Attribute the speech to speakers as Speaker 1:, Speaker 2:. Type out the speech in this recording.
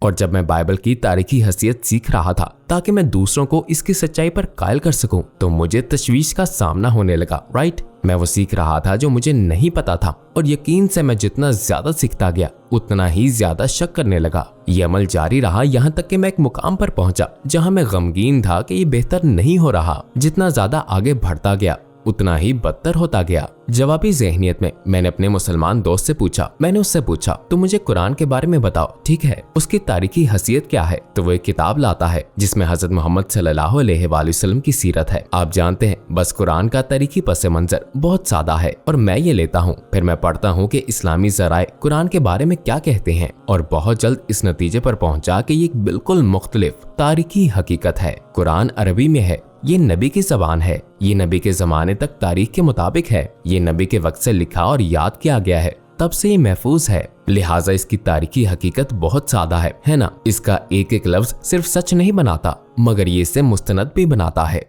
Speaker 1: और जब मैं बाइबल की तारीखी हसीयत सीख रहा था ताकि मैं दूसरों को इसकी सच्चाई पर कायल कर सकूं, तो मुझे तशवीश का सामना होने लगा। राइट, मैं वो सीख रहा था जो मुझे नहीं पता था, और यकीन से मैं जितना ज्यादा सीखता गया उतना ही ज्यादा शक करने लगा। ये अमल जारी रहा यहाँ तक कि मैं एक मुकाम पर पहुंचा जहां मैं गमगीन था कि ये बेहतर नहीं हो रहा। जितना ज्यादा आगे बढ़ता गया उतना ही बदतर होता गया। जवाबी ज़हनियत में मैंने अपने मुसलमान दोस्त से पूछा, मैंने उससे पूछा तो मुझे कुरान के बारे में बताओ, ठीक है, उसकी तारीखी हसीयत क्या है? तो वो एक किताब लाता है जिसमें हज़रत मोहम्मद सल्लल्लाहु अलैहि वसल्लम की सीरत है। आप जानते हैं, बस कुरान का तारीखी पस मंजर बहुत सादा है और मैं ये लेता हूँ, फिर मैं पढ़ता हूँ कि इस्लामी ज़राए कुरान के बारे में क्या कहते हैं, और बहुत जल्द इस नतीजे पर पहुंचा कि ये एक बिल्कुल मुख्तलिफ तारीखी हकीकत है। कुरान अरबी में है, ये नबी की ज़बान है, ये नबी के ज़माने तक तारीख के मुताबिक है, ये नबी के वक्त से लिखा और याद किया गया है, तब से ये महफूज है। लिहाजा इसकी तारीखी हकीकत बहुत सादा है ना। इसका एक एक लफ्ज सिर्फ सच नहीं बनाता, मगर ये इसे मुस्तनद भी बनाता है।